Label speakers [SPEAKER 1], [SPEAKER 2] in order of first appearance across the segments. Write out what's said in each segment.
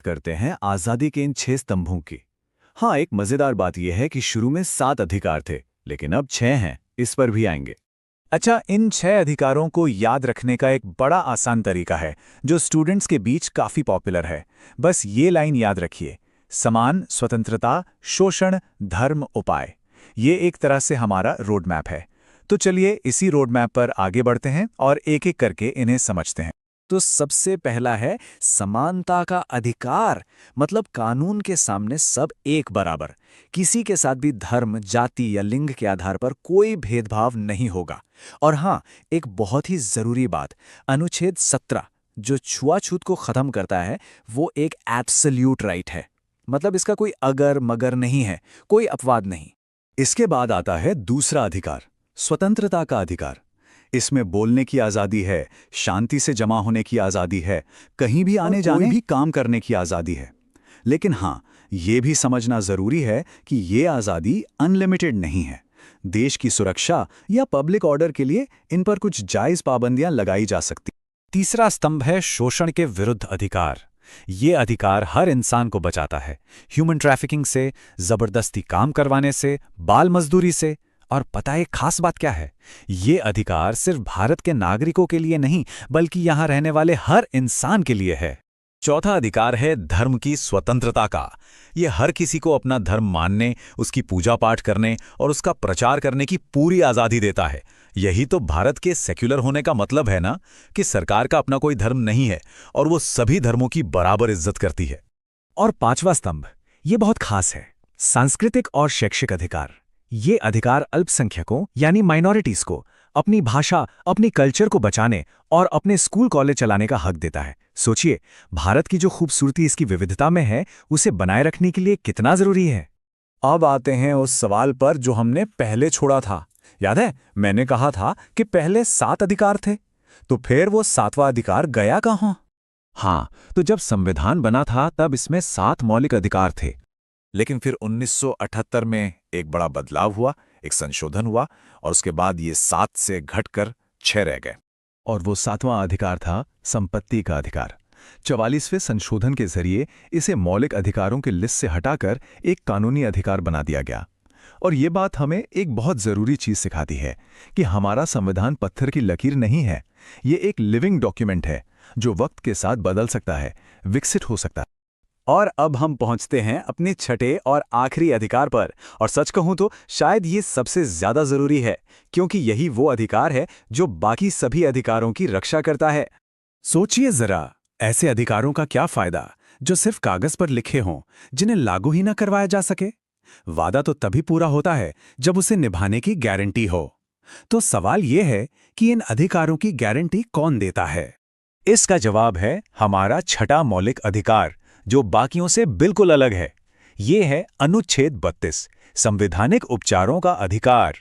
[SPEAKER 1] करते हैं आज़ादी के इन 6 स्तंभों की। हाँ, एक मज़ेदार बात यह है कि शुरू में 7 अधिकार थे, लेकिन अब 6 हैं, इस पर भी आएंगे।
[SPEAKER 2] अच्छा, इन 6 अधिकारों को याद रखने का एक बड़ा आसान तरीका है जो स्टूडेंट्स के बीच काफ़ी पॉपुलर है। बस ये लाइन याद रखिए: समान, स्वतंत्रता, शोषण, धर्म, उपाय। ये एक तरह से हमारा रोड मैप है। तो चलिए इसी रोड मैप पर आगे बढ़ते हैं और एक-एक करके इन्हें समझते हैं।
[SPEAKER 1] तो सबसे पहला है समानता का अधिकार, मतलब कानून के सामने सब एक बराबर। किसी के साथ भी धर्म, जाति या लिंग के आधार पर कोई भेदभाव नहीं होगा। और हाँ, एक बहुत ही जरूरी बात, अनुच्छेद 17 जो छुआछूत को खत्म करता है, वो एक एब्सोल्यूट राइट है। मतलब इसका कोई अगर मगर नहीं है, कोई अपवाद नहीं। इसके बाद आता है दूसरा अधिकार, स्वतंत्रता का अधिकार। इसमें बोलने की आज़ादी है, शांति से जमा होने की आज़ादी है, कहीं भी आने जाने भी काम करने की आज़ादी है। लेकिन हाँ, ये भी समझना ज़रूरी है कि ये आज़ादी अनलिमिटेड नहीं है। देश की सुरक्षा या पब्लिक ऑर्डर के लिए इन पर कुछ जायज़ पाबंदियां लगाई जा सकती।
[SPEAKER 2] तीसरा स्तंभ है शोषण के विरुद्ध अधिकार। ये अधिकार हर इंसान को बचाता है, ह्यूमन ट्रैफिकिंग से, जबरदस्ती काम करवाने से, बाल मजदूरी से। और पता है खास बात क्या है? ये अधिकार सिर्फ भारत के नागरिकों के लिए नहीं, बल्कि यहाँ रहने वाले हर इंसान के लिए है। चौथा अधिकार है धर्म की स्वतंत्रता का। ये हर किसी को अपना धर्म मानने, उसकी पूजा पाठ करने और उसका प्रचार करने की पूरी आज़ादी देता है। यही तो भारत के सेक्युलर होने का मतलब है ना, कि सरकार का अपना कोई धर्म नहीं है और वो सभी धर्मों की बराबर इज्जत करती है। और पांचवा स्तंभ, ये बहुत खास है, सांस्कृतिक और शैक्षिक अधिकार। ये अधिकार अल्पसंख्यकों यानी माइनॉरिटीज को अपनी भाषा, अपनी कल्चर को बचाने और अपने स्कूल कॉलेज चलाने का हक देता है। सोचिए, भारत की जो खूबसूरती इसकी विविधता में है, उसे बनाए रखने के लिए कितना जरूरी है। अब आते हैं उस सवाल पर जो हमने पहले छोड़ा था। याद है, मैंने कहा था कि पहले 7 अधिकार थे, तो फिर वो 7वां अधिकार गया कहाँ? हाँ, तो जब संविधान बना था तब इसमें 7 मौलिक अधिकार थे। लेकिन फिर 1978 में एक बड़ा बदलाव हुआ, एक संशोधन हुआ और उसके बाद ये 7 से घटकर 6 रह गए। और वो 7वां अधिकार था संपत्ति का अधिकार। 44वें संशोधन के जरिए इसे मौलिक अधिकारों की लिस्ट से हटाकर एक कानूनी अधिकार बना दिया गया। और ये बात हमें एक बहुत जरूरी चीज सिखाती है कि हमारा संविधान पत्थर की लकीर नहीं है। ये एक लिविंग डॉक्यूमेंट है जो वक्त के साथ बदल सकता है, विकसित हो सकता है। और अब हम पहुंचते हैं अपने छठे और आखिरी अधिकार पर। और सच कहूं तो शायद ये सबसे ज्यादा जरूरी है, क्योंकि यही वो अधिकार है जो बाकी सभी अधिकारों की रक्षा करता है। सोचिए जरा, ऐसे अधिकारों का क्या फायदा जो सिर्फ कागज पर लिखे हों, जिन्हें लागू ही ना करवाया जा सके। वादा तो तभी पूरा होता है जब उसे निभाने की गारंटी हो। तो सवाल यह है कि इन अधिकारों की गारंटी कौन देता है? इसका जवाब है हमारा छठा मौलिक अधिकार, जो बाकियों से बिल्कुल अलग है। ये है अनुच्छेद 32, संवैधानिक उपचारों का अधिकार।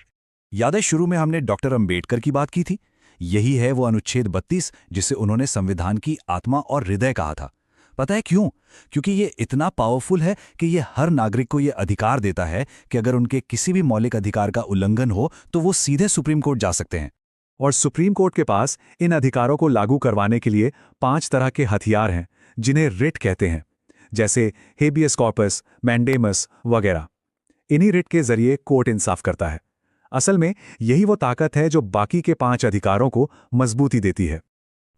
[SPEAKER 2] याद है, शुरू में हमने डॉक्टर अंबेडकर की बात की थी। यही है वो अनुच्छेद 32 जिसे उन्होंने संविधान की आत्मा और हृदय कहा था। पता है क्यों? क्योंकि ये इतना पावरफुल है कि ये हर नागरिक को ये अधिकार देता है कि अगर उनके किसी भी मौलिक अधिकार का उल्लंघन हो तो वो सीधे सुप्रीम कोर्ट जा सकते हैं। और सुप्रीम कोर्ट के पास इन अधिकारों को लागू करवाने के लिए 5 तरह के हथियार हैं, जिन्हें रिट कहते हैं, जैसे हेबियस कॉर्पस, मैंडेमस वगैरह। इन्हीं रिट के जरिए कोर्ट इंसाफ करता है। असल में यही वो ताकत है जो बाकी के 5 अधिकारों को मजबूती देती है।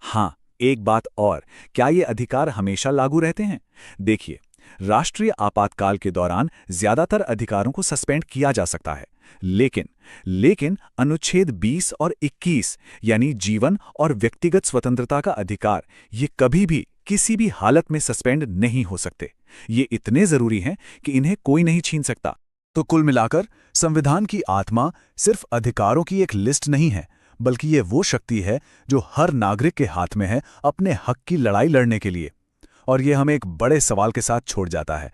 [SPEAKER 2] हाँ, एक बात और, क्या ये अधिकार हमेशा लागू रहते हैं? देखिए, राष्ट्रीय आपातकाल के दौरान ज्यादातर अधिकारों को सस्पेंड किया जा सकता है, लेकिन अनुच्छेद 20 और 21 यानी जीवन और व्यक्तिगत स्वतंत्रता का अधिकार, ये कभी भी किसी भी हालत में सस्पेंड नहीं हो सकते। ये इतने जरूरी हैं कि इन्हें कोई नहीं छीन सकता। तो कुल मिलाकर संविधान की आत्मा सिर्फ अधिकारों की एक लिस्ट नहीं है, बल्कि ये वो शक्ति है जो हर नागरिक के हाथ में है अपने हक की लड़ाई लड़ने के लिए। और ये हमें एक बड़े सवाल के साथ छोड़ जाता है